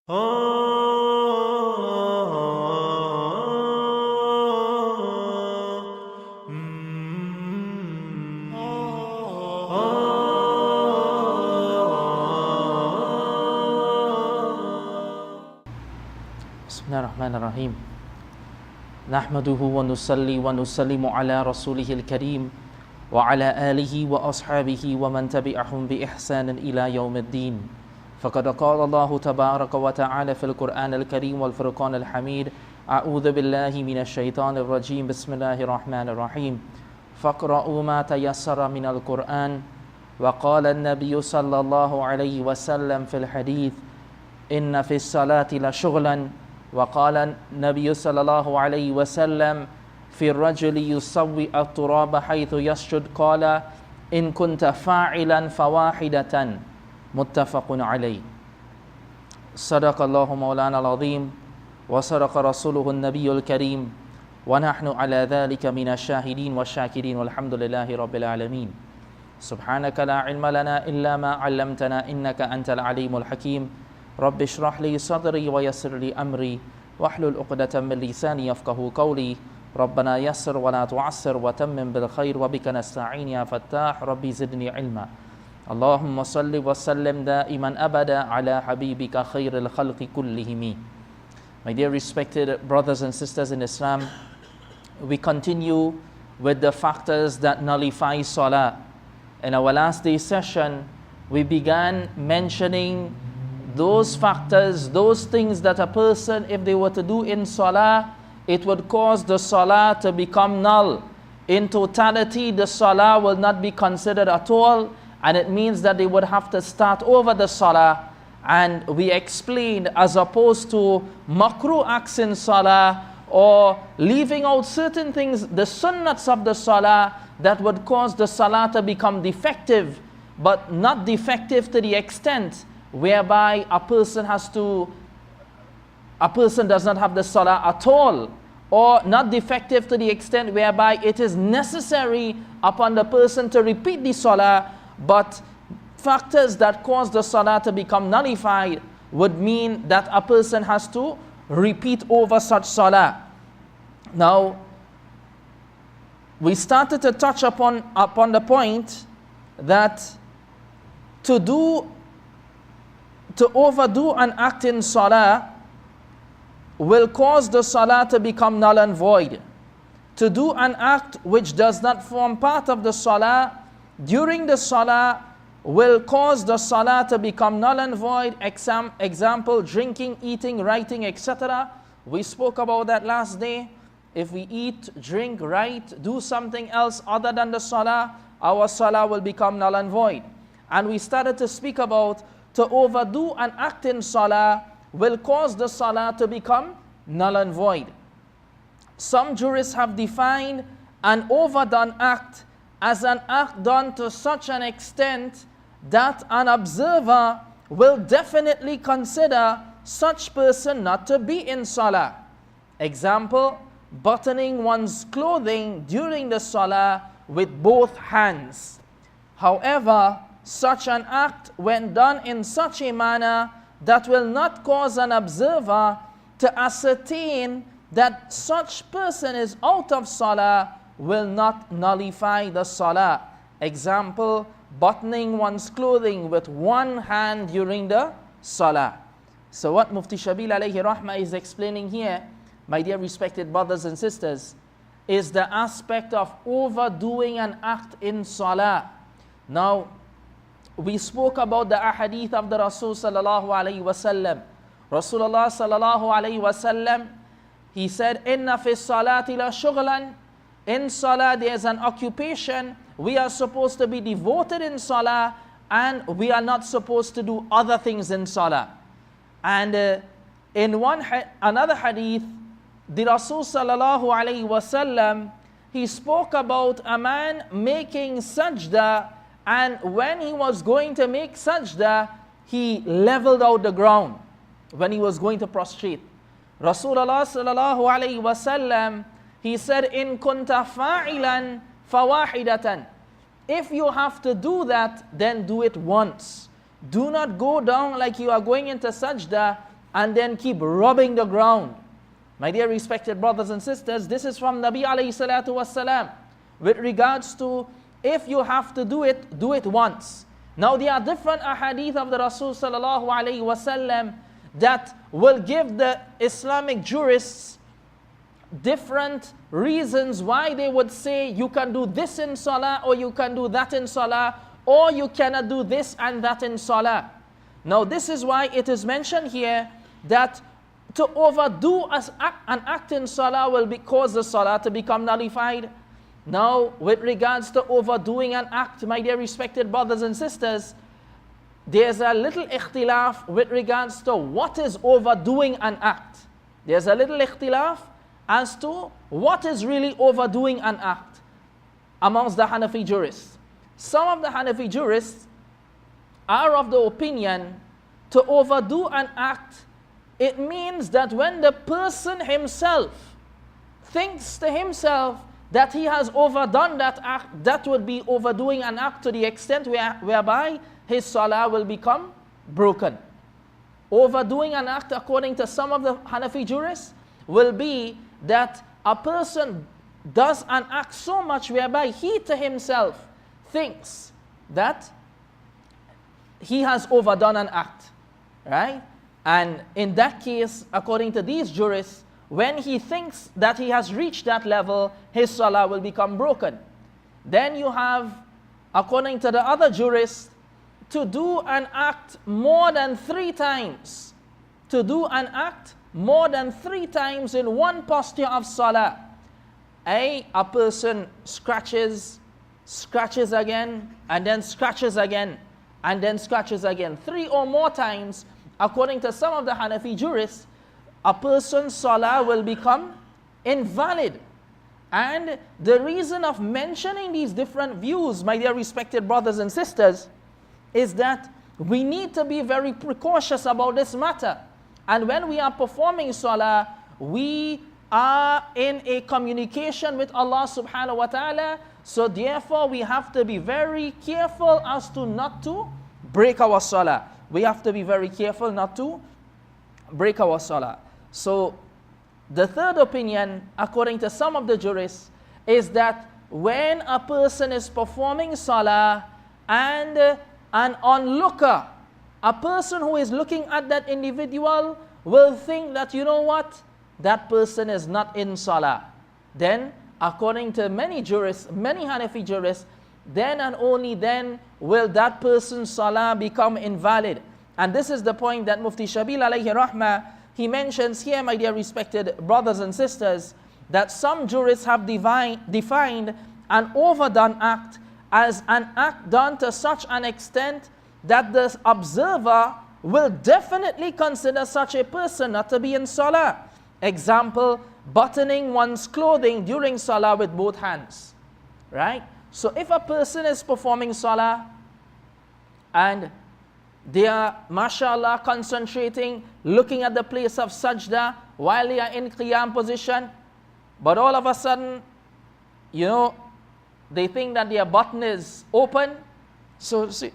Bismillahirrahmanirrahim. Nahmaduhu wa nusalli wa nusallimu ala rasulihil kareem wa ala alihi wa ashabihi wa man tabi'ahum bi ihsanin ila yawmiddin. Faqad qala Allahu tabaraka wa ta'ala fil Qur'an al-Kareem wal Furqan al-Hamid. A'udhu billahi minash shaitanir rajim. Bismillahir rahmanir rahim. Faqra'u ma tayassara min al-Qur'an. Wa qala an-nabiyyu sallallahu alayhi wa sallam fil hadith inna fis salati la shughlan. وقال النبي صلى الله عليه وسلم في الرجل يسوي التراب حيث يسجد قال إن كنت فاعلا فواحدة متفق عليه. صدق الله مولانا العظيم وصدق رسوله النبي الكريم ونحن على ذلك من الشاهدين والشاكرين والحمد لله رب العالمين. سبحانك لا علم لنا إلا ما علمتنا إنك أنت العليم الحكيم. رب اشرح لي صدري ويسر لي أمري واحلل عقدة من لساني يفقهوا قولي. ربنا يسر ولا تعسر وتمم بالخير وبك نستعين يا فتاح ربي زدني علما. اللهم صل وسلم دائما أبدا على حبيبك خير الخلق كلهم. My dear respected brothers and sisters in Islam, we continue with the factors that nullify Salah. In our last day session, we began mentioning those factors, those things that a person, if they were to do in Salah, it would cause the Salah to become null. In totality, the Salah will not be considered at all, and it means that they would have to start over the Salah. And we explained, as opposed to makruh acts in Salah, or leaving out certain things, the sunnats of the Salah, that would cause the Salah to become defective, but not defective to the extent whereby a person does not have the Salah at all, or not defective to the extent whereby it is necessary upon the person to repeat the Salah, but factors that cause the Salah to become nullified would mean that a person has to repeat over such Salah. Now, we started to touch upon the point that to overdo an act in Salah will cause the Salah to become null and void. To do an act which does not form part of the Salah during the Salah will cause the Salah to become null and void. Example, drinking, eating, writing, etc. We spoke about that last day. If we eat, drink, write, do something else other than the Salah, our Salah will become null and void. And we started to speak about to overdo an act in Salah will cause the Salah to become null and void. Some jurists have defined an overdone act as an act done to such an extent that an observer will definitely consider such person not to be in Salah. Example, buttoning one's clothing during the Salah with both hands. However, such an act, when done in such a manner that will not cause an observer to ascertain that such person is out of Salah, will not nullify the Salah. Example, buttoning one's clothing with one hand during the Salah. So what Mufti Shabil alayhi rahmah is explaining here, my dear respected brothers and sisters, is the aspect of overdoing an act in Salah. Now, we spoke about the ahadith of the Rasul sallallahu alayhi wasallam. Rasulullah sallallahu alayhi wasallam, he said, "Inna fi salati la shughlan." In Salah there is an occupation. We are supposed to be devoted in Salah, and we are not supposed to do other things in Salah. And in another hadith, the Rasul sallallahu alayhi wasallam, he spoke about a man making sajda. And when he was going to make sajda, he leveled out the ground when he was going to prostrate. Rasulullah sallallahu alayhi wasallam, he said, "In kunta fa'ilan fawahidatan." If you have to do that, then do it once. Do not go down like you are going into sajda and then keep rubbing the ground. My dear respected brothers and sisters, this is from Nabi alayhi salatu wasalam with regards to if you have to do it once. Now there are different ahadith of the Rasul sallallahu alayhi wasallam that will give the Islamic jurists different reasons why they would say you can do this in salah, or you can do that in salah, or you cannot do this and that in salah. Now this is why it is mentioned here that to overdo an act in salah will cause the salah to become nullified. Now with regards to overdoing an act, my dear respected brothers and sisters, there's a little ikhtilaf with regards to what is overdoing an act. There's a little ikhtilaf as to what is really overdoing an act amongst the Hanafi jurists. Some of the Hanafi jurists are of the opinion to overdo an act, it means that when the person himself thinks to himself that he has overdone that act, that would be overdoing an act to the extent whereby his salah will become broken. Overdoing an act, according to some of the Hanafi jurists, will be that a person does an act so much whereby he to himself thinks that he has overdone an act, right? And in that case, according to these jurists, when he thinks that he has reached that level, his salah will become broken. Then you have, according to the other jurists, to do an act more than 3 times. To do an act more than 3 times in one posture of salah. A person scratches again, and then scratches again, and then scratches again. 3 or more times, according to some of the Hanafi jurists, a person's salah will become invalid. And the reason of mentioning these different views, my dear respected brothers and sisters, is that we need to be very precautious about this matter. And when we are performing salah, we are in a communication with Allah subhanahu wa ta'ala. So therefore, we have to be very careful as to not to break our salah. We have to be very careful not to break our salah. So the third opinion, according to some of the jurists, is that when a person is performing salah and an onlooker, a person who is looking at that individual will think that, you know what, that person is not in salah. Then, according to many jurists, many Hanafi jurists, then and only then will that person's salah become invalid. And this is the point that Mufti Shabil alayhi rahmah, he mentions here, my dear respected brothers and sisters, that some jurists have defined an overdone act as an act done to such an extent that the observer will definitely consider such a person not to be in salah. Example, buttoning one's clothing during salah with both hands. Right? So if a person is performing salah and they are, mashallah, concentrating, looking at the place of sajda while they are in qiyam position, but all of a sudden, they think that their button is open. So, see,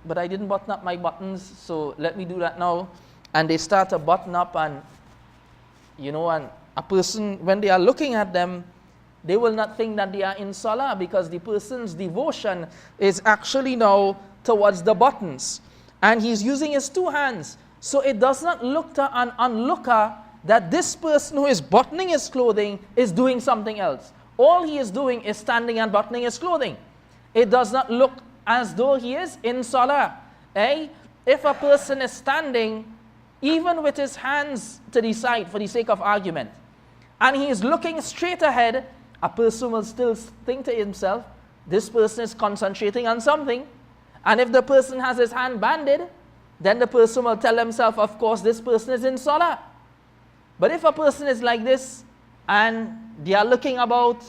but I didn't button up my buttons, so let me do that now. And they start to button up, and and a person, when they are looking at them, they will not think that they are in salah, because the person's devotion is actually now towards the buttons. And he's using his 2 hands. So it does not look to an onlooker that this person who is buttoning his clothing is doing something else. All he is doing is standing and buttoning his clothing. It does not look as though he is in salah. If a person is standing, even with his hands to the side for the sake of argument, and he is looking straight ahead, a person will still think to himself, this person is concentrating on something. And if the person has his hand banded, then the person will tell himself, of course, this person is in salah. But if a person is like this, and they are looking about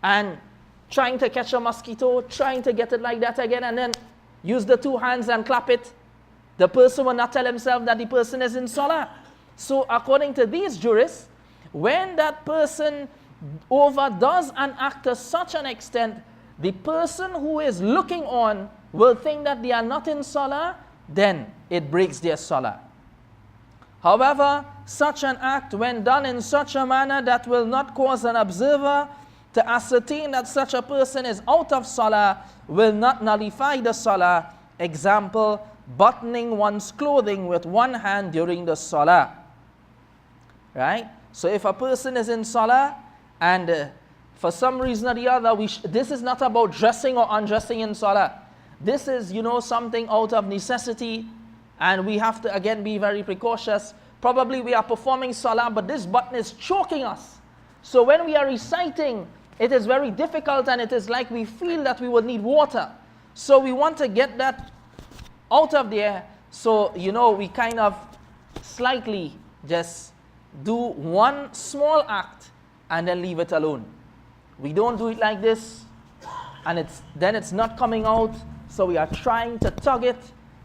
and trying to catch a mosquito, trying to get it like that again, and then use the 2 hands and clap it, the person will not tell himself that the person is in salah. So according to these jurists, when that person overdoes an act to such an extent, the person who is looking on will think that they are not in salah, then it breaks their salah. However, such an act, when done in such a manner that will not cause an observer to ascertain that such a person is out of salah, will not nullify the salah. Example, buttoning one's clothing with one hand during the salah. Right? So if a person is in salah and for some reason or the other, this is not about dressing or undressing in salah. This is, something out of necessity, and we have to again be very precautious. Probably we are performing salah, but this button is choking us. So when we are reciting, it is very difficult, and it is like we feel that we will need water. So we want to get that out of there. So, we kind of slightly just do one small act and then leave it alone. We don't do it like this, and it's not coming out. So we are trying to tug it,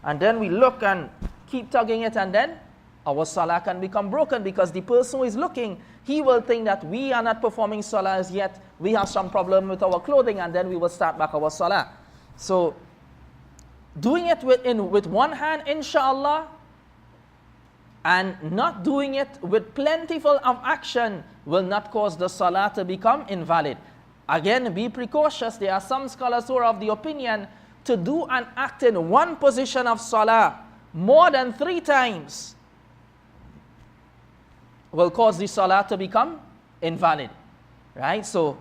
and then we look and keep tugging it, and then our salah can become broken, because the person who is looking, he will think that we are not performing salah as yet. We have some problem with our clothing, and then we will start back our salah. So doing it with one hand, inshallah, and not doing it with plentiful of action will not cause the salah to become invalid. Again, be precautious. There are some scholars who are of the opinion to do an act in one position of salah more than 3 times will cause the salah to become invalid. Right? So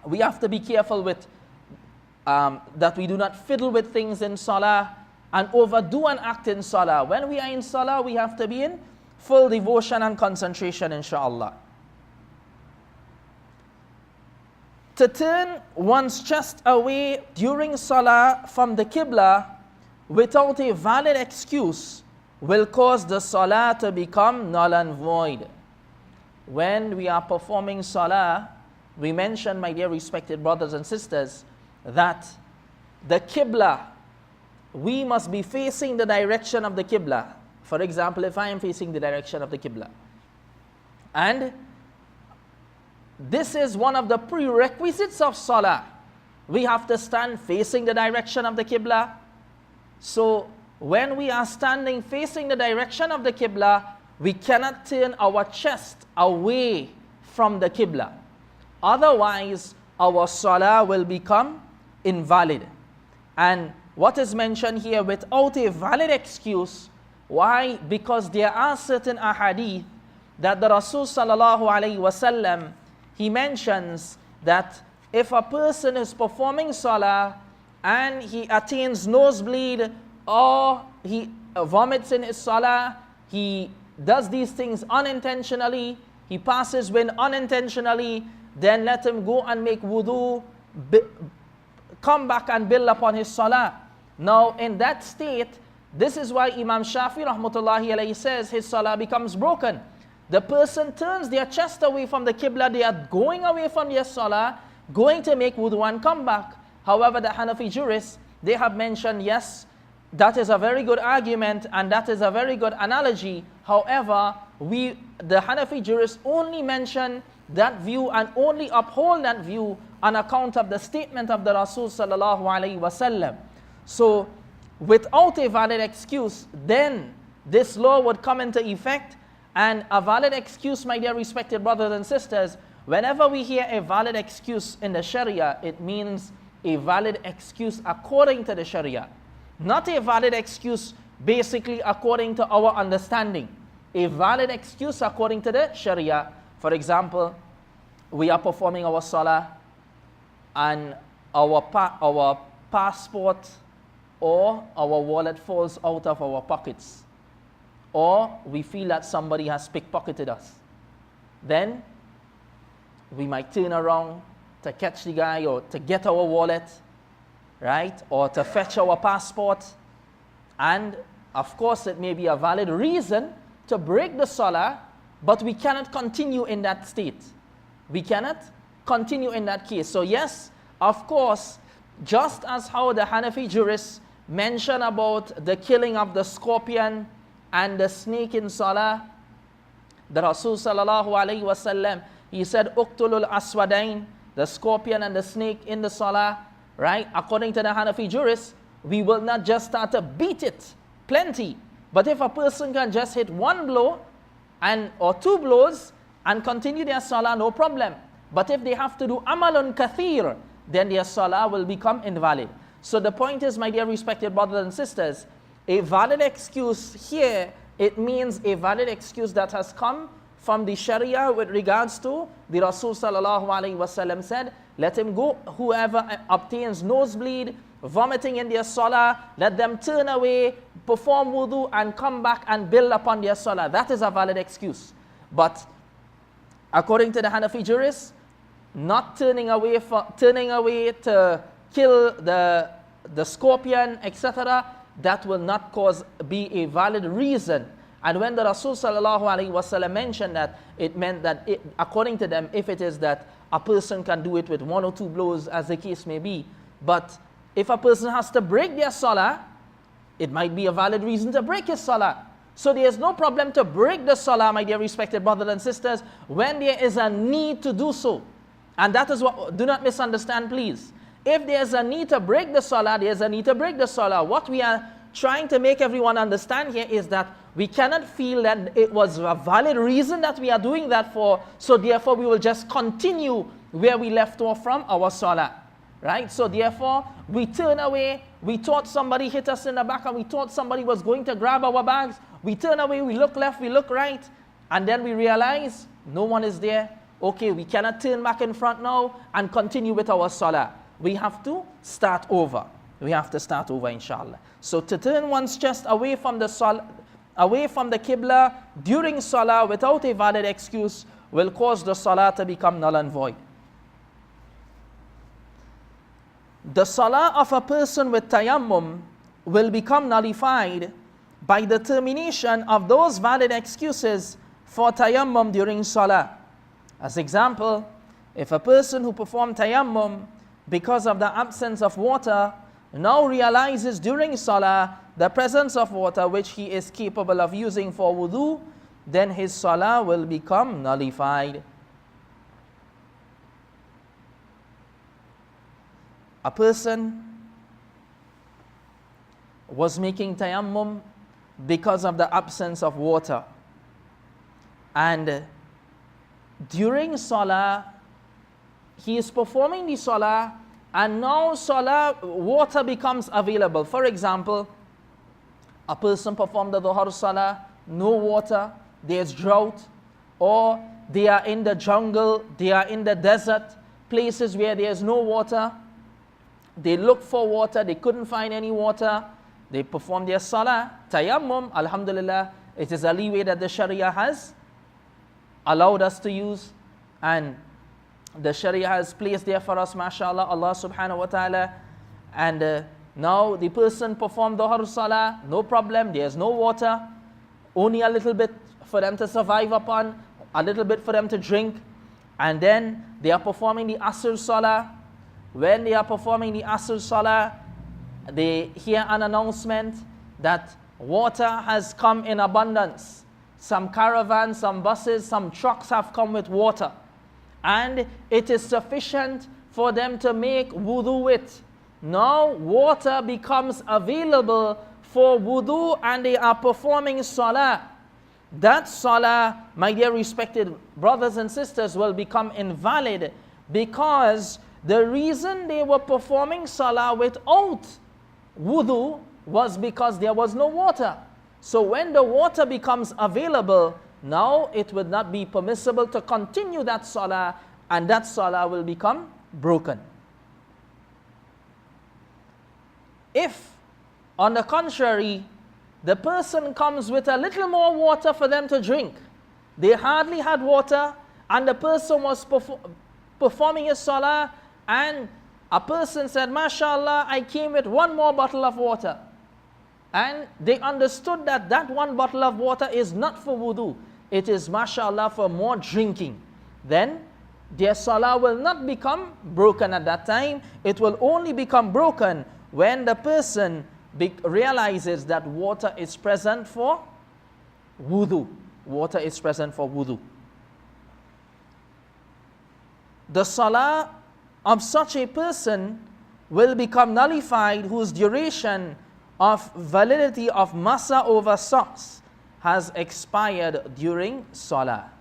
we have to be careful with that we do not fiddle with things in salah and overdo an act in salah. When we are in salah, we have to be in full devotion and concentration, inshallah. To turn one's chest away during salah from the qibla without a valid excuse will cause the salah to become null and void. When we are performing salah, we mentioned, my dear respected brothers and sisters, that the qibla, we must be facing the direction of the qibla. For example, if I am facing the direction of the qibla, and this is one of the prerequisites of salah, we have to stand facing the direction of the qibla. So when we are standing facing the direction of the qibla, we cannot turn our chest away from the qibla. Otherwise, our salah will become invalid. And what is mentioned here, without a valid excuse. Why? Because there are certain ahadith that the Rasul sallallahu alayhi wasallam, he mentions that if a person is performing salah and he attains nosebleed, or he vomits in his salah, he does these things unintentionally, he passes wind unintentionally, then let him go and make wudu, come back and build upon his salah. Now in that state, this is why Imam Shafi rahmatullahi alayhi says his salah becomes broken. The person turns their chest away from the qibla, they are going away from their salah, going to make wudu and come back. However, the Hanafi jurists, they have mentioned, yes, that is a very good argument and that is a very good analogy. However, the Hanafi jurists only mention that view and only uphold that view on account of the statement of the Rasul sallallahu alaihi wasallam. So, without a valid excuse, then this law would come into effect. And a valid excuse, my dear respected brothers and sisters, whenever we hear a valid excuse in the Sharia, it means a valid excuse according to the Sharia. Not a valid excuse basically according to our understanding. A valid excuse according to the Sharia. For example, we are performing our salah and our passport or our wallet falls out of our pockets, or we feel that somebody has pickpocketed us. Then we might turn around to catch the guy or to get our wallet, right? Or to fetch our passport. And of course it may be a valid reason to break the salah, but we cannot continue in that state. We cannot continue in that case. So yes, of course, just as how the Hanafi jurists mention about the killing of the scorpion and the snake in salah, the Rasul sallallahu alayhi wasallam, he said, Uqtulul aswadain, the scorpion and the snake in the salah, right? According to the Hanafi jurists, we will not just start to beat it plenty. But if a person can just hit one blow or two blows and continue their salah, no problem. But if they have to do amalun kathir, then their salah will become invalid. So the point is, my dear respected brothers and sisters, a valid excuse here, it means a valid excuse that has come from the Sharia with regards to the Rasul sallallahu alaihi wasallam said, let him go, whoever obtains nosebleed, vomiting in their salah, let them turn away, perform wudu and come back and build upon their salah. That is a valid excuse. But according to the Hanafi jurists, not turning away to kill the scorpion, etc., that will not be a valid reason. And when the Rasul sallallahu alaihi wasallam mentioned that, it meant that according to them, if it is that a person can do it with one or two blows, as the case may be, but if a person has to break their salah, it might be a valid reason to break his salah. So there is no problem to break the salah, my dear respected brothers and sisters, when there is a need to do so. And that is what, do not misunderstand please. If there is a need to break the salah, there is a need to break the salah. What we are trying to make everyone understand here is that we cannot feel that it was a valid reason that we are doing that for, so therefore we will just continue where we left off from our salah. Right? So therefore, we turn away, we thought somebody hit us in the back and we thought somebody was going to grab our bags. We turn away, we look left, we look right, and then we realize no one is there. Okay, we cannot turn back in front now and continue with our salah. We have to start over. We have to start over, inshallah. So to turn one's chest away from the salah, away from the qibla during salah without a valid excuse will cause the salah to become null and void. The salah of a person with tayammum will become nullified by the termination of those valid excuses for tayammum during salah. As example, if a person who performed tayammum because of the absence of water now realizes during salah the presence of water which he is capable of using for wudu, then his salah will become nullified. A person was making tayammum because of the absence of water, and during salah he is performing the salah, and now salah water becomes available. For example, a person performed the dhuhr salah, no water, there's drought, or they are in the jungle, they are in the desert, places where there's no water. They looked for water, they couldn't find any water. They performed their salah, tayammum, alhamdulillah. It is a leeway that the Sharia has allowed us to use, and the Sharia has placed there for us, mashallah, Allah subhanahu wa ta'ala. And now the person performed dhuhr salah, no problem, there's no water, only a little bit for them to survive upon, a little bit for them to drink. And then they are performing the asr salah. When they are performing the asr salah, they hear an announcement that water has come in abundance. Some caravans, some buses, some trucks have come with water, and it is sufficient for them to make wudu with. Now water becomes available for wudu and they are performing salah. That salah, my dear respected brothers and sisters, will become invalid, because the reason they were performing salah without wudu was because there was no water. So when the water becomes available, now it would not be permissible to continue that salah, and that salah will become broken. If, on the contrary, the person comes with a little more water for them to drink, they hardly had water, and the person was performing his salah, and a person said, mashallah, I came with one more bottle of water. And they understood that that one bottle of water is not for wudu. It is, mashallah, for more drinking. Then their salah will not become broken at that time. It will only become broken when the person realizes that water is present for wudu. Water is present for wudu. The salah of such a person will become nullified whose duration of validity of masa over socks has expired during Salah.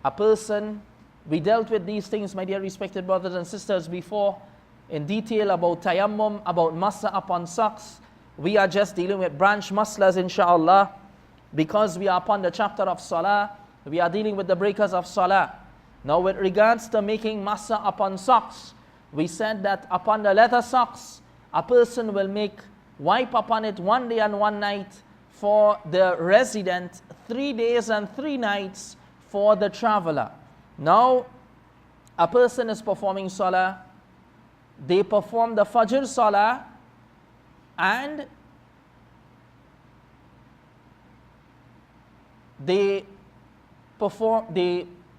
A person, we dealt with these things, my dear respected brothers and sisters, before in detail about tayammum, about masa upon socks. We are just dealing with branch maslas, inshallah, because we are upon the chapter of Salah. We are dealing with the breakers of Salah. Now, with regards to making masa upon socks, we said that upon the leather socks, a person will wipe upon it 1 day and 1 night for the resident, 3 days and 3 nights for the traveler. Now, a person is performing Salah, they perform the Fajr Salah, and they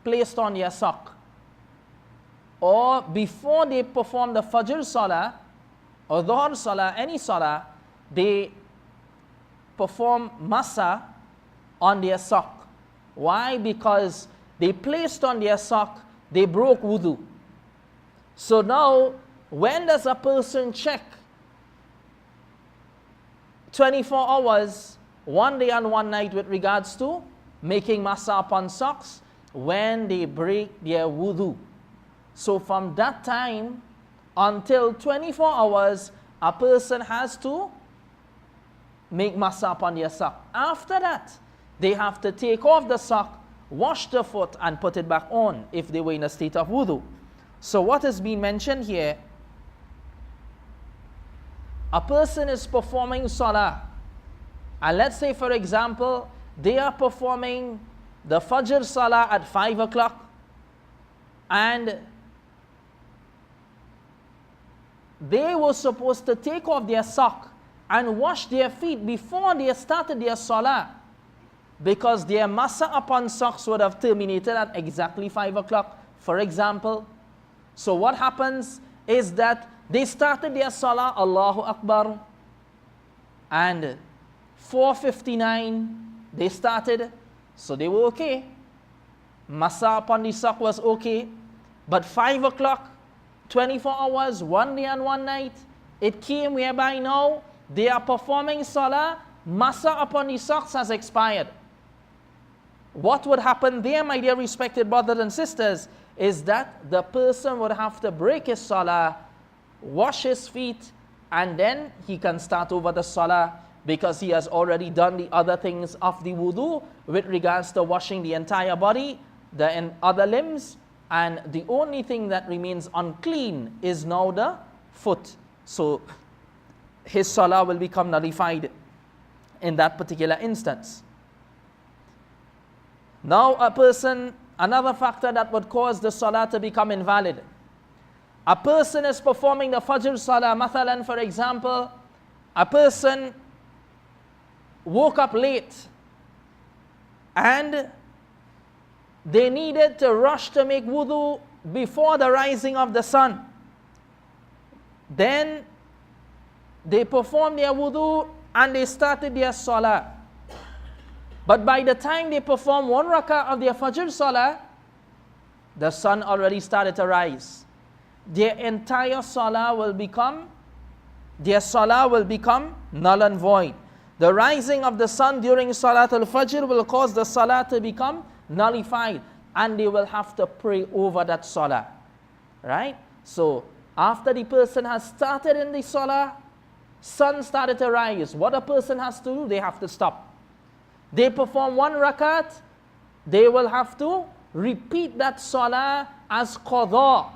placed on their sock. Or before they perform the Fajr Salah, or Dhuhr Salah, any Salah, they perform masa on their sock. Why? Because they placed on their sock, they broke wudu. So now, when does a person check 24 hours, 1 day and 1 night with regards to making masa upon socks? When they break their wudu. So from that time until 24 hours, a person has to make masa upon their sock. After that, they have to take off the sock, wash the foot, and put it back on if they were in a state of wudu. So what is being mentioned here, a person is performing Salah, and let's say, for example, they are performing the Fajr Salah at 5 o'clock, and they were supposed to take off their sock and wash their feet before they started their Salah, because their masa upon socks would have terminated at exactly 5 o'clock, for example. So what happens is that they started their Salah, Allahu Akbar, and 4:59 they started, so they were okay. Masa upon the sock was okay. But 5 o'clock, 24 hours, 1 day and 1 night, it came whereby now they are performing Salah, masa upon the socks has expired. What would happen there, my dear respected brothers and sisters, is that the person would have to break his Salah, wash his feet, and then he can start over the Salah, because he has already done the other things of the wudu with regards to washing the entire body, the other limbs, and the only thing that remains unclean is now the foot. So his Salah will become nullified in that particular instance. Now another factor that would cause the Salah to become invalid. A person is performing the Fajr Salah, mathalan, for example, a person woke up late and they needed to rush to make wudu before the rising of the sun. Then they performed their wudu and they started their Salah. But by the time they perform 1 rakah of their Fajr Salah, the sun already started to rise. Their entire Salah will become null and void. The rising of the sun during Salat al-Fajr will cause the Salah to become nullified, and they will have to pray over that Salah. Right? So, after the person has started in the Salah, sun started to rise. What a person has to do? They have to stop. They perform 1 rakat, they will have to repeat that Salah as qadha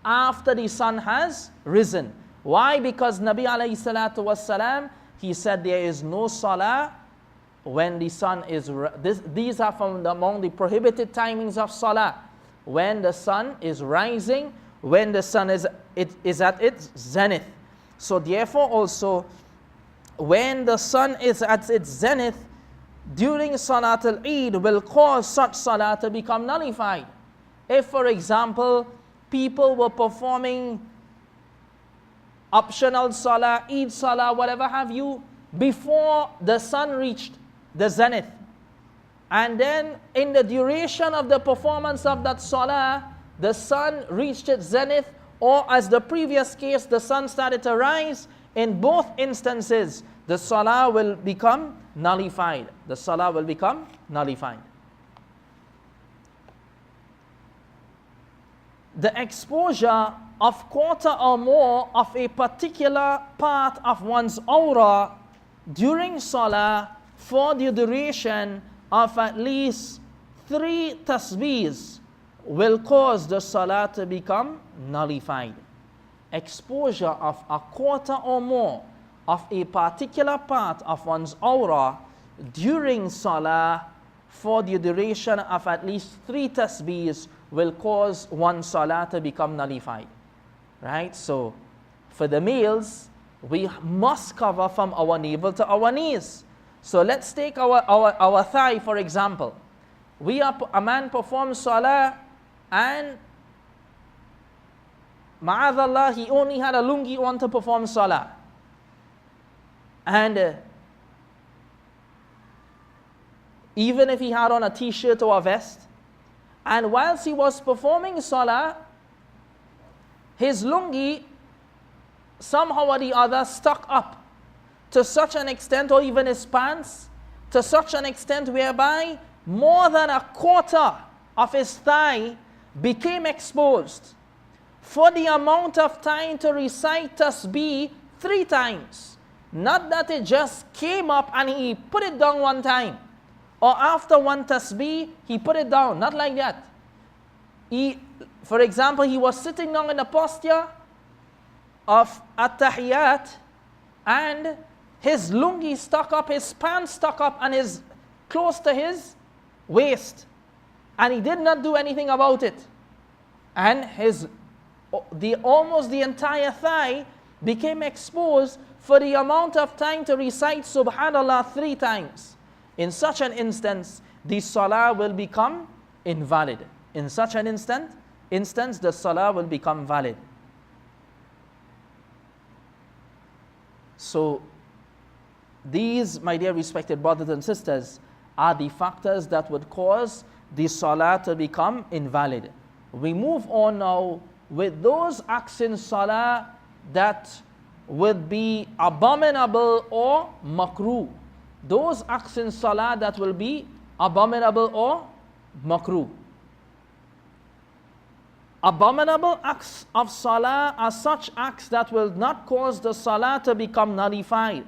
after the sun has risen. Why? Because Nabi alayhi salatu wassalam, he said there is no Salah when the sun is, these are from among the prohibited timings of Salah. When the sun is rising, when the sun is at its zenith. So therefore also, when the sun is at its zenith, during Salat al-Eid will cause such Salah to become nullified. If, for example, people were performing optional Salah, Eid Salah, whatever have you, before the sun reached the zenith, and then in the duration of the performance of that Salah, the sun reached its zenith, or as the previous case, the sun started to rise, in both instances, the salah will become nullified. The salah will become nullified. The exposure of quarter or more of a particular part of one's aura during salah for the duration of at least 3 tasbihs will cause the salah to become nullified. Exposure of a quarter or more of a particular part of one's aura during salah for the duration of at least 3 tasbihs will cause one salah to become nullified. Right? So, for the males, we must cover from our navel to our knees. So let's take our thigh for example. A man performs salah and ma'adallah, he only had a lungi on to perform salah. And even if he had on a t-shirt or a vest, and whilst he was performing salah, his lungi somehow or the other stuck up to such an extent, or even his pants, to such an extent whereby more than a quarter of his thigh became exposed for the amount of time to recite tasbih 3 times. Not that it just came up and he put it down 1 time, or after 1 tasbih he put it down, not like that. For example, he was sitting down in the posture of at-tahiyat and his lungi stuck up, his pants stuck up and is close to his waist, and he did not do anything about it, and almost the entire thigh became exposed for the amount of time to recite subhanallah 3 times. In such an instance, the salah will become invalid. In such an instance, the salah will become valid. So these, my dear respected brothers and sisters, are the factors that would cause the salah to become invalid. We move on now with those acts in salah that would be abominable or makruh. Those acts in salah that will be abominable or makruh. Abominable acts of salah are such acts that will not cause the salah to become nullified,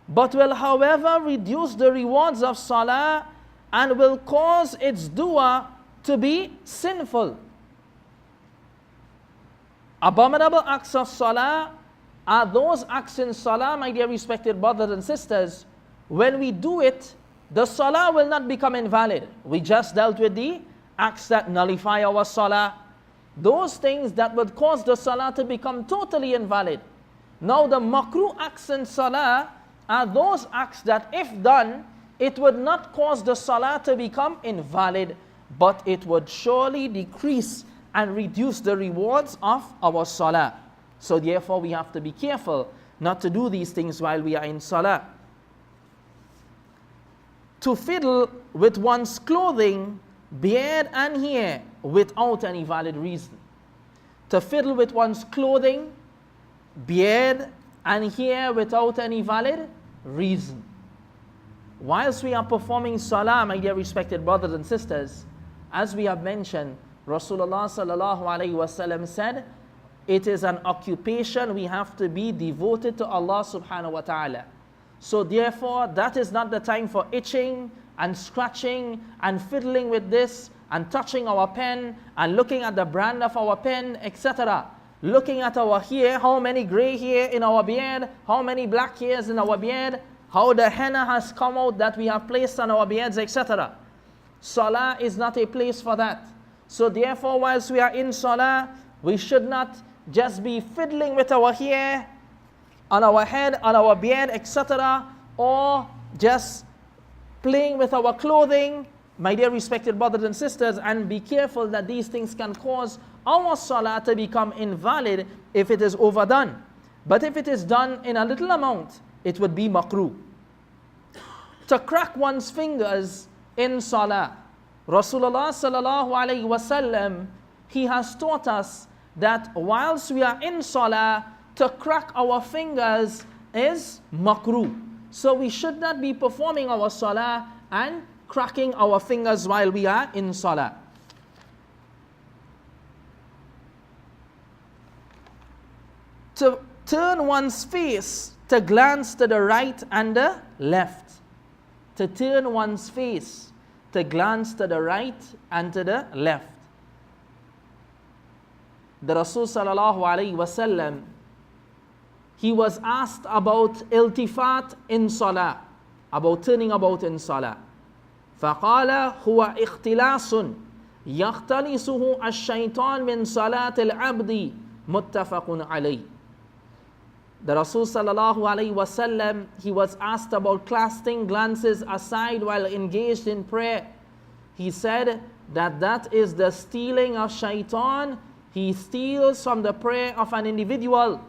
but will however reduce the rewards of salah and will cause its doer to be sinful. Abominable acts of salah are those acts in salah, my dear respected brothers and sisters, when we do it, the salah will not become invalid. We just dealt with the acts that nullify our salah. Those things that would cause the salah to become totally invalid. Now the makruh acts in salah are those acts that if done, it would not cause the salah to become invalid, but it would surely decrease and reduce the rewards of our salah. So therefore we have to be careful not to do these things while we are in salah. To fiddle with one's clothing, beard and hair without any valid reason. To fiddle with one's clothing, beard and hair without any valid reason. Whilst we are performing salah, my dear respected brothers and sisters, as we have mentioned, Rasulullah sallallahu alaihi wasallam said, it is an occupation we have to be devoted to Allah subhanahu wa ta'ala. So therefore, that is not the time for itching and scratching and fiddling with this and touching our pen and looking at the brand of our pen, etc. Looking at our hair, how many gray hair in our beard, how many black hairs in our beard, how the henna has come out that we have placed on our beards, etc. Salah is not a place for that. So therefore, whilst we are in salah, we should not just be fiddling with our hair, on our head, on our beard, etc., or just playing with our clothing, my dear respected brothers and sisters, and be careful that these things can cause our salah to become invalid if it is overdone. But if it is done in a little amount, it would be makruh. To crack one's fingers in salah, Rasulullah sallallahu alaihi wasallam, he has taught us that whilst we are in salah, to crack our fingers is makruh. So we should not be performing our salah and cracking our fingers while we are in salah. To turn one's face, to glance to the right and the left. To turn one's face, to glance to the right and to the left. The Rasul sallallahu alayhi wasallam, he was asked about iltifat in salah, about turning about in salah. فقال هو اختلاس يختلسه الشيطان من صلاة العبد متفق عليه. The Rasul sallallahu alayhi wasallam, he was asked about casting glances aside while engaged in prayer. He said that is the stealing of shaitan. He steals from the prayer of an individual.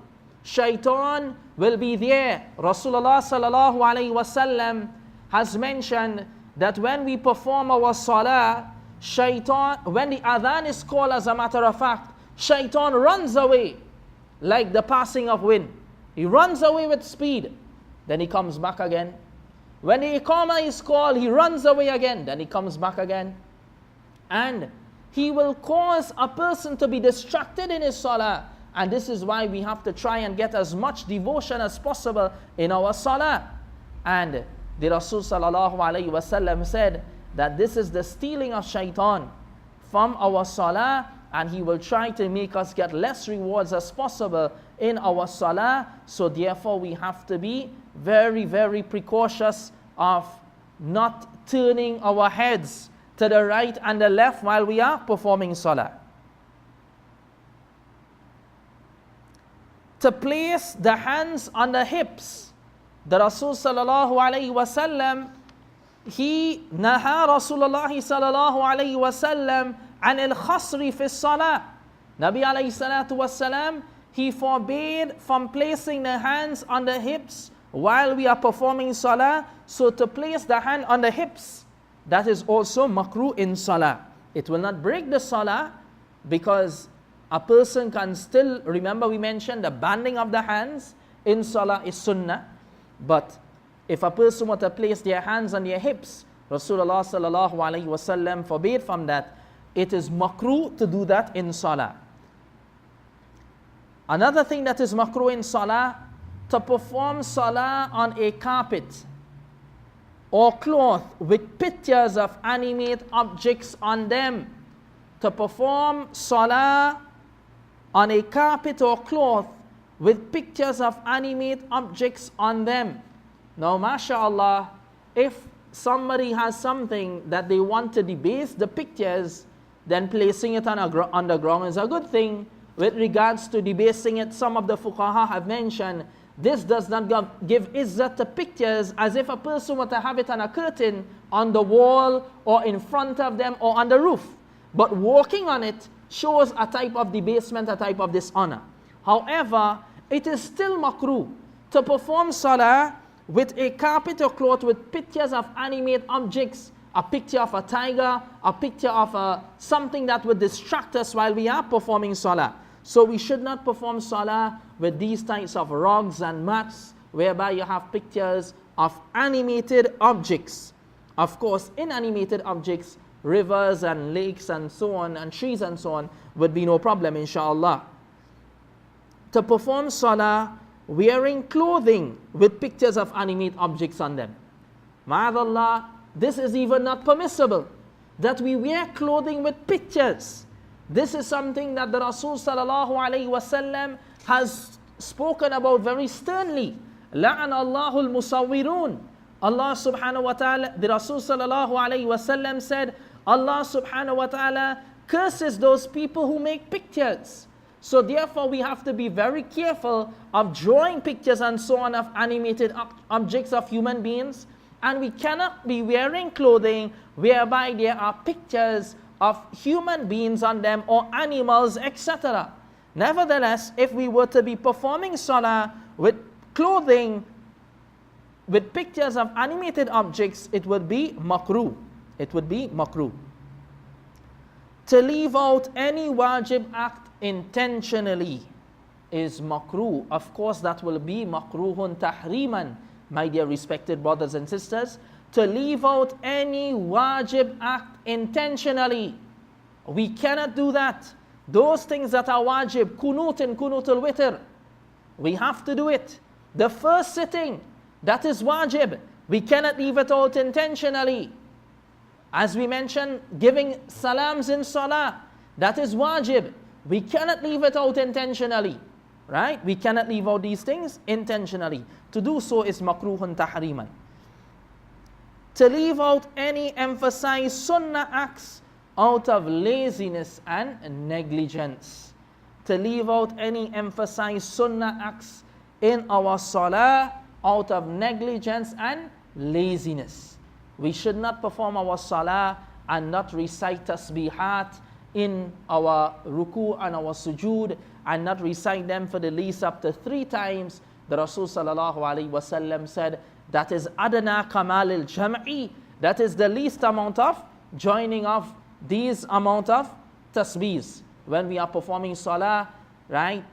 Shaitan will be there. Rasulullah sallallahu alayhi wasallam has mentioned that when we perform our salah, shaitan, when the adhan is called, as a matter of fact, shaitan runs away like the passing of wind. He runs away with speed, then he comes back again. When the iqamah is called, he runs away again, then he comes back again. And he will cause a person to be distracted in his salah. And this is why we have to try and get as much devotion as possible in our salah. And the Rasul sallallahu alayhi wasallam said that this is the stealing of shaitan from our salah, and he will try to make us get less rewards as possible in our salah. So therefore we have to be very, very precautious of not turning our heads to the right and the left while we are performing salah. To place the hands on the hips. The Rasul sallallahu alayhi wasallam, he naha Rasulullah sallallahu alayhi wasallam an al-khasri fi salah. Nabi alayhi salatu wasalam, he forbade from placing the hands on the hips while we are performing salah. So to place the hand on the hips, that is also makruh in salah. It will not break the salah, because a person can still, remember we mentioned the banding of the hands in salah is sunnah. But if a person were to place their hands on their hips, Rasulullah sallallahu alayhi wasallam forbade from that. It is makruh to do that in salah. Another thing that is makruh in salah, to perform salah on a carpet or cloth with pictures of animate objects on them. To perform salah on a carpet or cloth with pictures of animate objects on them. Now, mashallah, if somebody has something that they want to debase the pictures, then placing it on the ground is a good thing. With regards to debasing it, some of the fuqaha have mentioned this does not give izzat to pictures, as if a person were to have it on a curtain, on the wall, or in front of them, or on the roof. But walking on it shows a type of debasement, a type of dishonor. However, it is still makruh to perform salah with a carpet or cloth with pictures of animate objects, a picture of a tiger, a picture of something that would distract us while we are performing salah. So we should not perform salah with these types of rugs and mats whereby you have pictures of animated objects. Of course, inanimated objects, rivers and lakes and so on, and trees and so on, would be no problem, inshallah. To perform salah wearing clothing with pictures of animate objects on them. Ma'adallah, this is even not permissible, that we wear clothing with pictures. This is something that the Rasul sallallahu alayhi wasallam has spoken about very sternly. La'ana Allahul musawwirun. Allah subhanahu wa ta'ala, the Rasul sallallahu alayhi wasallam said, Allah subhanahu wa ta'ala curses those people who make pictures. So therefore we have to be very careful of drawing pictures and so on of animated objects of human beings. And we cannot be wearing clothing whereby there are pictures of human beings on them or animals, etc. Nevertheless, if we were to be performing salah with clothing with pictures of animated objects, it would be makruh. It would be makruh. To leave out any wajib act intentionally is makruh, of course that will be makruhun tahriman, my dear respected brothers and sisters, to leave out any wajib act intentionally. We cannot do that. Those things that are wajib, kunut and kunut al-witr, we have to do it. The first sitting, that is wajib. We cannot leave it out intentionally. As we mentioned, giving salams in salah, that is wajib. We cannot leave it out intentionally. Right? We cannot leave out these things intentionally. To do so is makruhun tahriman. To leave out any emphasized sunnah acts out of laziness and negligence. To leave out any emphasized sunnah acts in our salah out of negligence and laziness. We should not perform our salah and not recite tasbihat in our ruku and our sujood, and not recite them for the least up to 3 times. The Rasul sallallahu alaihi wasallam said that is adana kamal al jam'i, that is the least amount of joining of these amount of tasbihs when we are performing salah, right?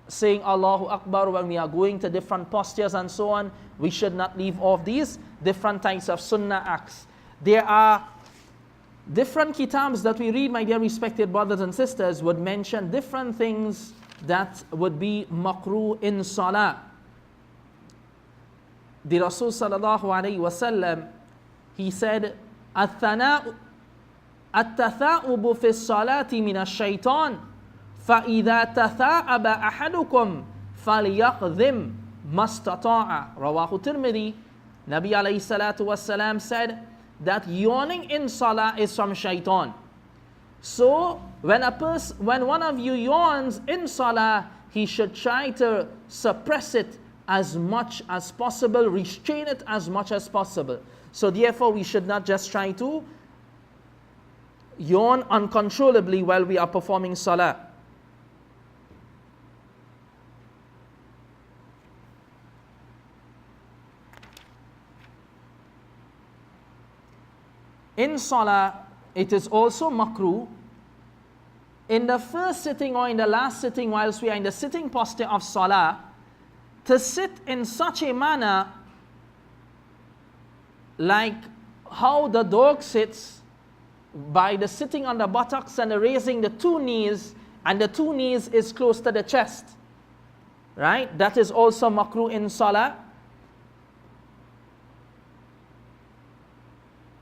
Saying Allahu Akbar when we are going to different postures and so on. We should not leave off these different types of sunnah acts. There are different kitabs that we read, my dear respected brothers and sisters, would mention different things that would be makruh in salah. The Rasul sallallahu alayhi wasallam, he said, التثاؤب في الصلاة من الشيطان فإذا تثاءب أحدكم فليقذم ما استطاع. Rawahu Tirmidhi. Nabi alayhi salatu wasalam said that yawning in salah is from shaitan. So when one of you yawns in salah, he should try to suppress it as much as possible, restrain it as much as possible. So therefore we should not just try to yawn uncontrollably while we are performing salah. In salah, it is also makruh in the first sitting or in the last sitting, whilst we are in the sitting posture of salah, to sit in such a manner like how the dog sits, by the sitting on the buttocks and the raising the 2 knees, and the 2 knees is close to the chest. Right? That is also makruh in salah.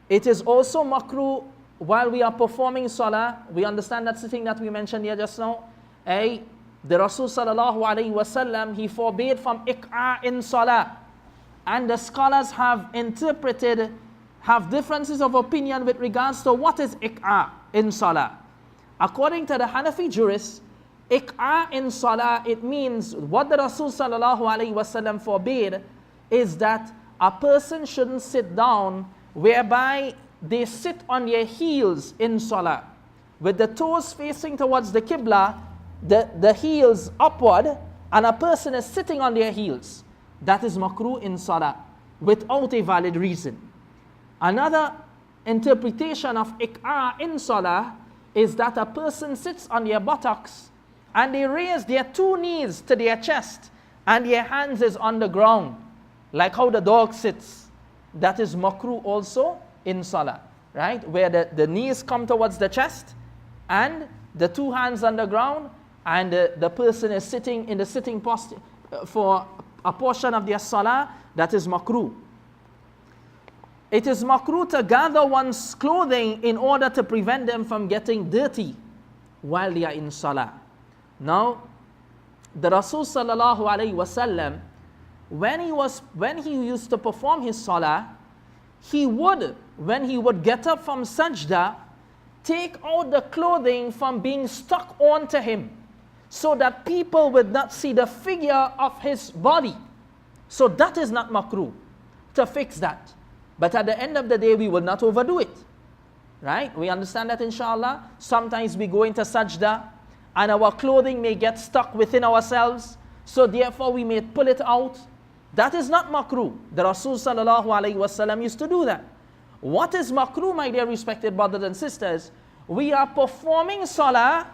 It is also makruh while we are performing salah. We understand that sitting that we mentioned here just now. The Rasul sallallahu alayhi wasallam, he forbade from iq'a in salah. And the scholars have interpreted, have differences of opinion with regards to what is iq'a in salah. According to the Hanafi jurists, iq'a in salah, it means what the Rasul sallallahu alayhi wasallam forbade is that a person shouldn't sit down whereby they sit on their heels in salah, with the toes facing towards the qibla, the heels upward, and a person is sitting on their heels. That is makruh in salah, without a valid reason. Another interpretation of iq'a in salah is that a person sits on their buttocks, and they raise their 2 knees to their chest, and their hands is on the ground, like how the dog sits. That is makruh also in salah, right? Where the knees come towards the chest and the 2 hands on the ground, and the person is sitting in the sitting posture for a portion of their salah. That is makruh. It is makruh to gather one's clothing in order to prevent them from getting dirty while they are in salah. Now, the Rasul sallallahu alayhi wasallam, when he used to perform his salah, he would, when he would get up from sajda, take out the clothing from being stuck onto him, so that people would not see the figure of his body. So that is not makruh, to fix that. But at the end of the day, we will not overdo it. Right? We understand that, inshallah. Sometimes we go into sajda, and our clothing may get stuck within ourselves, so therefore we may pull it out. That is not makruh. The Rasul sallallahu alayhi wasallam used to do that. What is makruh, my dear respected brothers and sisters? We are performing salah,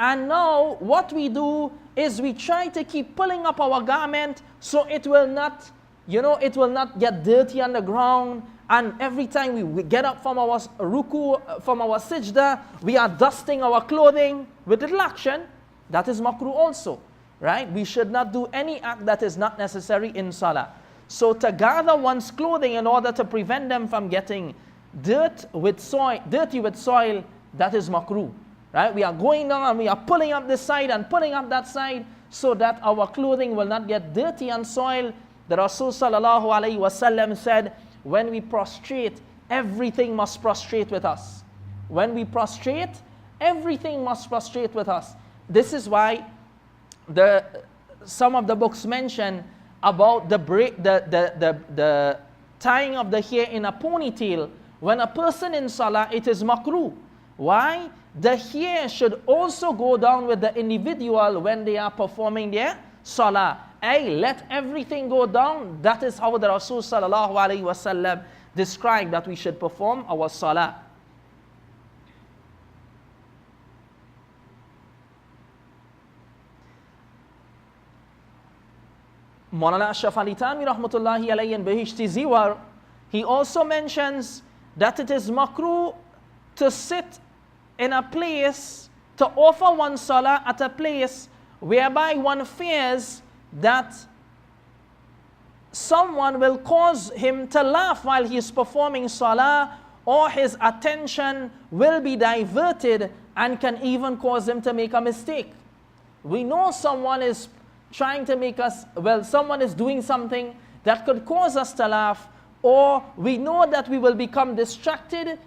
And now what we do is we try to keep pulling up our garment so it will not, it will not get dirty on the ground. And every time we get up from our ruku, from our sajda, we are dusting our clothing with little action. That is makruh also, right? We should not do any act that is not necessary in salah. So to gather one's clothing in order to prevent them from getting dirty with soil, that is makruh, right? We are going down and we are pulling up this side and pulling up that side so that our clothing will not get dirty and soiled. The Rasul sallallahu alayhi wasallam said, when we prostrate, everything must prostrate with us. When we prostrate, everything must prostrate with us. This is why some of the books mention about the tying of the hair in a ponytail. When a person in salah, it is makruh. Why? The hair should also go down with the individual when they are performing their salah. Let everything go down. That is how the Rasul sallallahu alaihi wasallam described that we should perform our salah. Maulana Ashraf Ali Thanwi rahmatullahi alayhi in Behishti Ziwar, he also mentions that it is makruh to sit in a place, to offer one salah at a place whereby one fears that someone will cause him to laugh while he is performing salah, or his attention will be diverted and can even cause him to make a mistake. We know someone is trying to make us, someone is doing something that could cause us to laugh, or we know that we will become distracted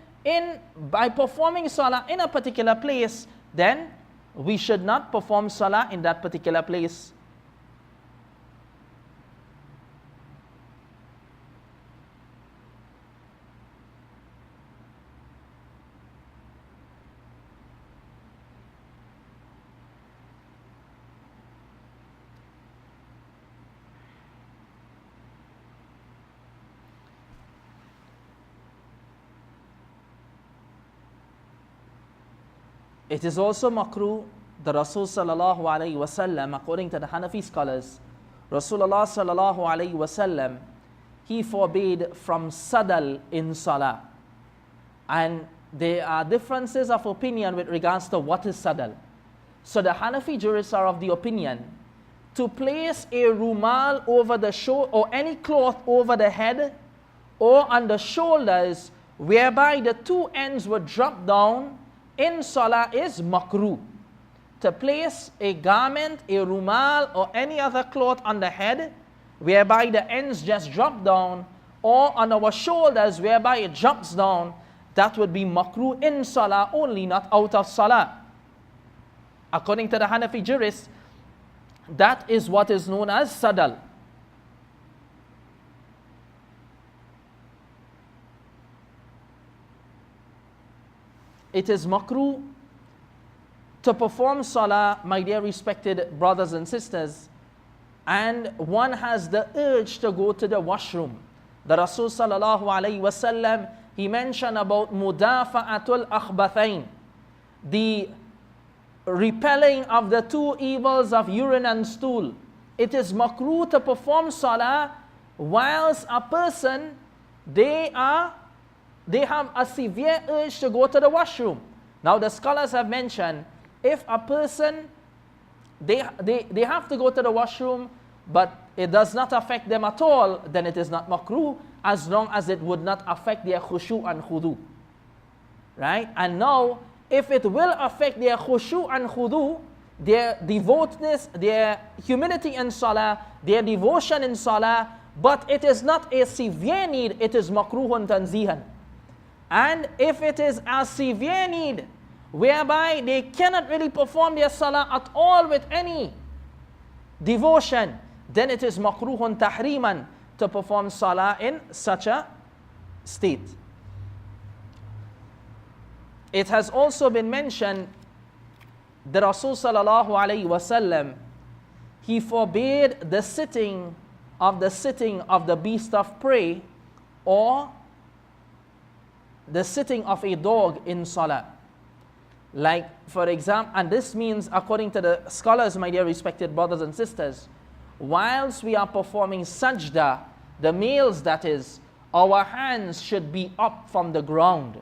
by performing salah in a particular place, then we should not perform salah in that particular place. It is also makruh, the Rasul sallallahu alayhi wasallam, according to the Hanafi scholars, Rasulullah sallallahu alayhi wasallam, he forbade from sadal in salah. And there are differences of opinion with regards to what is sadal. So the Hanafi jurists are of the opinion to place a rumal over the shoulder, or any cloth over the head or on the shoulders, whereby the two ends would drop down in salah is makruh. To place a garment, a rumal, or any other cloth on the head, whereby the ends just drop down, or on our shoulders, whereby it drops down, that would be makruh in salah only, not out of salah. According to the Hanafi jurists, that is what is known as sadal. It is makruh to perform salah, my dear respected brothers and sisters, and one has the urge to go to the washroom. The Rasul sallallahu alayhi wasallam, he mentioned about mudafa'atul akhbathain, the repelling of the two evils of urine and stool. It is makruh to perform salah whilst a person, they have a severe urge to go to the washroom. Now the scholars have mentioned, if a person, they have to go to the washroom, but it does not affect them at all, then it is not makruh, as long as it would not affect their khushu and khudu. Right? And now, if it will affect their khushu and khudu, their devoutness, their humility in salah, their devotion in salah, but it is not a severe need, it is makruhun tanzihan. And if it is a severe need, whereby they cannot really perform their salah at all with any devotion, then it is makruhun tahriman to perform salah in such a state. It has also been mentioned, the Rasul sallallahu alayhi wasallam, he forbade the sitting of the beast of prey, or the sitting of a dog in salah. Like, for example, and this means, according to the scholars, my dear respected brothers and sisters, whilst we are performing sajda, the males that is, our hands should be up from the ground.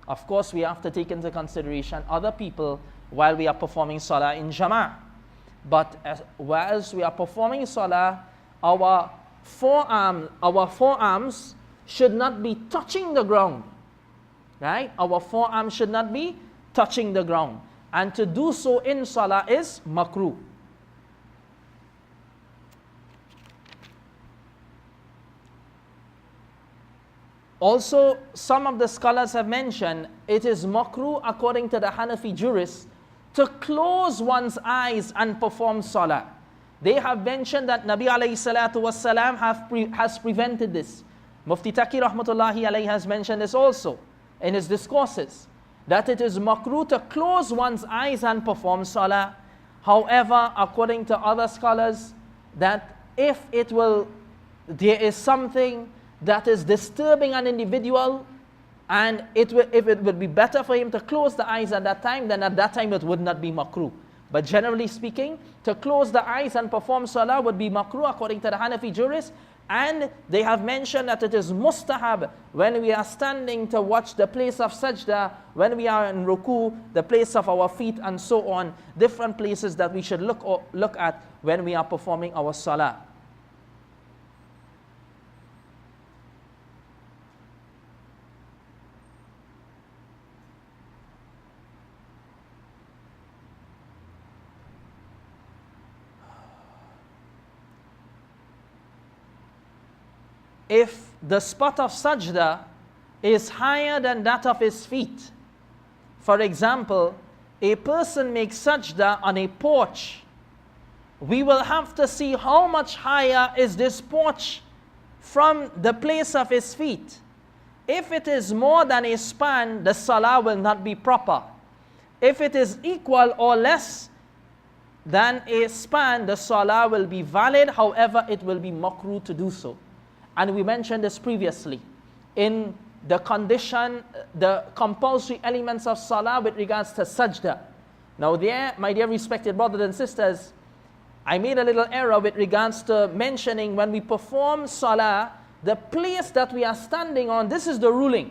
Of course, we have to take into consideration other people while we are performing salah in Jama'ah. But whilst we are performing salah, our forearms should not be touching the ground. Right? Our forearms should not be touching the ground. And to do so in salah is makruh. Also, some of the scholars have mentioned it is makruh according to the Hanafi jurists to close one's eyes and perform salah. They have mentioned that Nabi alayhi salatu wasalam has prevented this. Mufti Taqi rahmatullahi alayhi has mentioned this also in his discourses, that it is makruh to close one's eyes and perform salah. However, according to other scholars, that if there is something that is disturbing an individual, and if it would be better for him to close the eyes at that time, then at that time it would not be makruh. But generally speaking, to close the eyes and perform salah would be makruh according to the Hanafi jurists. And they have mentioned that it is mustahab when we are standing to watch the place of sajda, when we are in ruku, the place of our feet and so on, different places that we should look at when we are performing our salah. If the spot of sajda is higher than that of his feet, for example, a person makes sajda on a porch, we will have to see how much higher is this porch from the place of his feet. If it is more than a span, the salah will not be proper. If it is equal or less than a span, the salah will be valid, however, it will be makruh to do so. And we mentioned this previously in the condition, the compulsory elements of salah with regards to sajda. Now there, my dear respected brothers and sisters, I made a little error with regards to mentioning when we perform salah, the place that we are standing on, this is the ruling.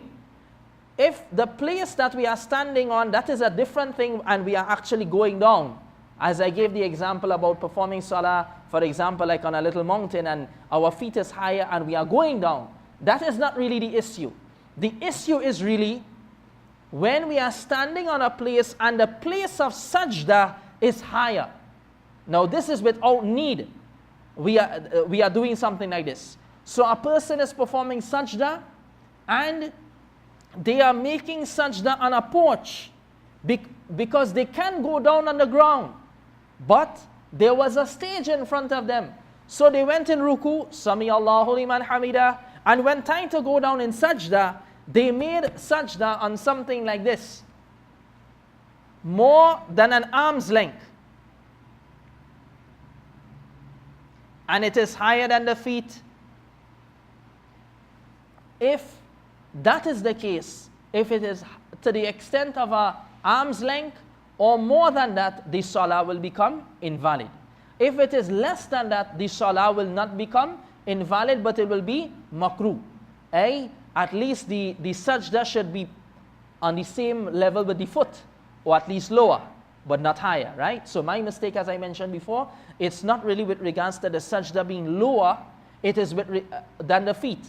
If the place that we are standing on, that is a different thing and we are actually going down. As I gave the example about performing salah, for example, like on a little mountain and our feet is higher and we are going down. That is not really the issue. The issue is really when we are standing on a place and the place of sajda is higher. Now this is without need. We are doing something like this. So a person is performing sajda and they are making sajda on a porch because they can go down on the ground. But there was a stage in front of them. So they went in ruku, Sami Allahu liman hamida, and when time to go down in sajda, they made sajda on something like this, more than an arm's length. And it is higher than the feet. If that is the case, if it is to the extent of an arm's length, or more than that, the salah will become invalid. If it is less than that, the salah will not become invalid, but it will be makruh. At least the sajda should be on the same level with the foot, or at least lower, but not higher, right? So my mistake, as I mentioned before, it's not really with regards to the sajda being lower, it is than the feet.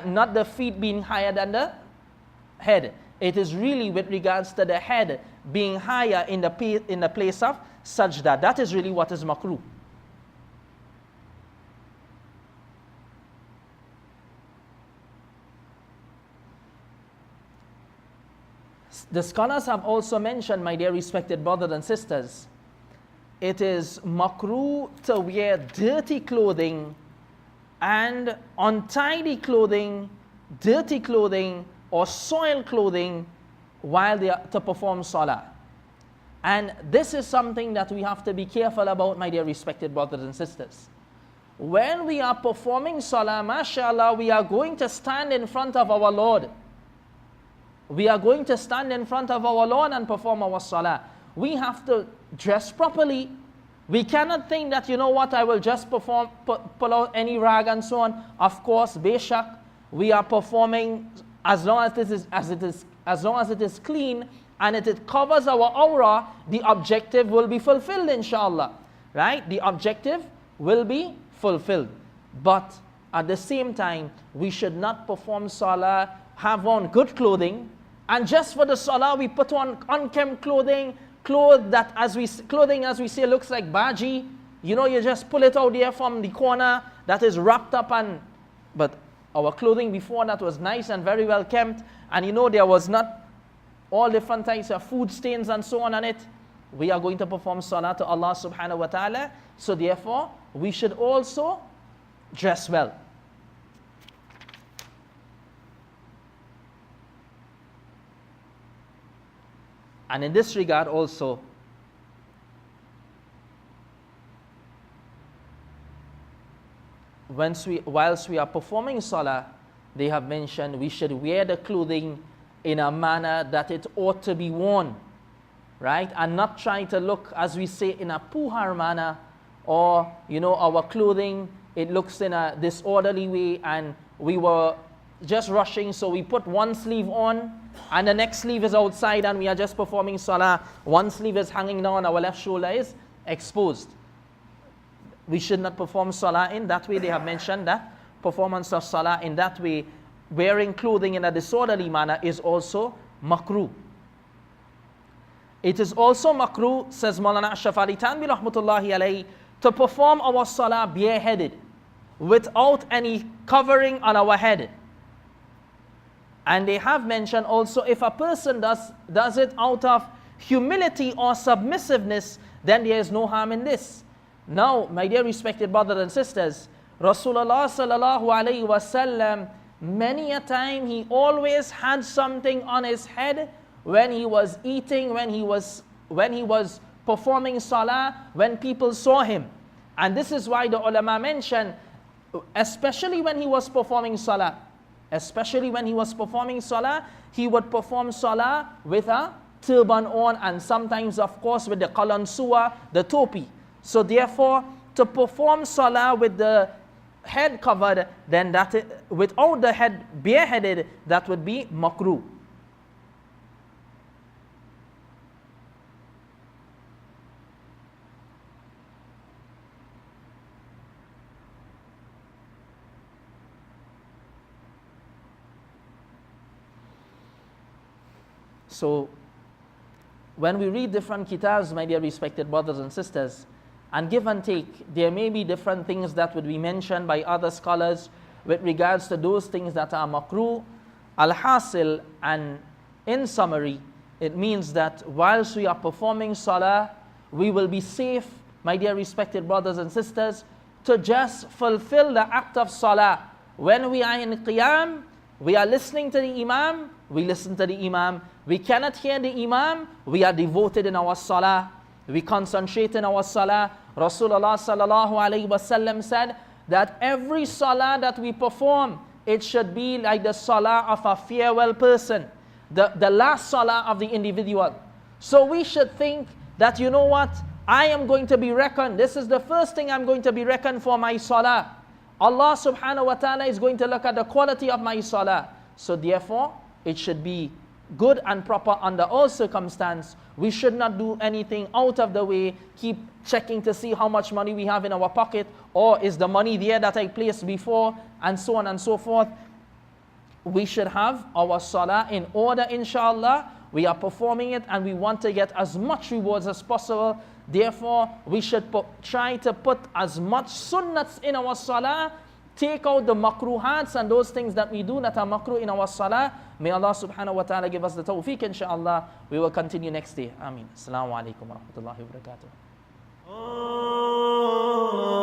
Not the feet being higher than the head. It is really with regards to the head being higher in the place of sajda. That is really what is makruh. The scholars have also mentioned, my dear respected brothers and sisters, it is makruh to wear dirty clothing and untidy clothing, dirty clothing, or soiled clothing while they are to perform salah. And this is something that we have to be careful about, my dear respected brothers and sisters. When we are performing salah, mashallah, we are going to stand in front of our Lord. we are going to stand in front of our Lord and perform our salah. We have to dress properly. We cannot think that, you know what, I will just perform, pull out any rag and so on. Of course, Beshak, we are performing as long as it is clean and it covers our aura, the objective will be fulfilled, inshallah. Right? The objective will be fulfilled. But at the same time, we should not perform salah, have on good clothing, and just for the salah we put on unkempt clothing that as we say looks like baji. You know, you just pull it out there from the corner that is wrapped up, but our clothing before that was nice and very well kept, and you know there was not all different types of food stains and so on it. We are going to perform salah to Allah subhanahu wa ta'ala, so therefore we should also dress well. And in this regard also, whilst we are performing salah, they have mentioned we should wear the clothing in a manner that it ought to be worn, right? And not trying to look, as we say, in a puhar manner, or, you know, our clothing, it looks in a disorderly way and we were just rushing, so we put one sleeve on and the next sleeve is outside and we are just performing salah. One sleeve is hanging down, our left shoulder is exposed. We should not perform salah in that way. They have mentioned that performance of salah in that way, wearing clothing in a disorderly manner, is also makruh. It is also makruh, says Maulana Ashraf Ali Tanvi rahmatullahi alayhi, to perform our salah bareheaded, without any covering on our head. And they have mentioned also, if a person does it out of humility or submissiveness, then there is no harm in this. Now, my dear respected brothers and sisters, Rasulullah sallallahu alayhi wasallam, many a time he always had something on his head when he was eating, when he was performing salah, when people saw him. And this is why the ulama mention, especially when he was performing salah, he would perform salah with a turban on, and sometimes of course with the qalansuwa, the topi. So therefore, to perform salah with the head covered, then without the head bareheaded, that would be makruh. So, when we read different kitabs, my dear respected brothers and sisters, and give and take, there may be different things that would be mentioned by other scholars with regards to those things that are makruh. Al-hasil, and in summary, it means that whilst we are performing salah, we will be safe, my dear respected brothers and sisters, to just fulfill the act of salah. When we are in qiyam, we are listening to the imam, we listen to the imam. We cannot hear the imam, we are devoted in our salah. We concentrate in our salah. Rasulullah sallallahu alayhi wasallam said that every salah that we perform, it should be like the salah of a farewell person, the last salah of the individual. So we should think that, you know what, I am going to be reckoned. This is the first thing I'm going to be reckoned for my salah. Allah subhanahu wa ta'ala is going to look at the quality of my salah. So therefore, it should be good and proper under all circumstances. We should not do anything out of the way, keep checking to see how much money we have in our pocket, or is the money there that I placed before, and so on and so forth. We should have our salah in order, inshallah. We are performing it and we want to get as much rewards as possible. Therefore, we should try to put as much sunnats in our salah, take out the makruhats and those things that we do that are makruh in our salah. May Allah subhanahu wa ta'ala give us the tawfiq, inshaAllah. We will continue next day. Ameen. Assalamu alaikum wa rahmatullahi wa barakatuh.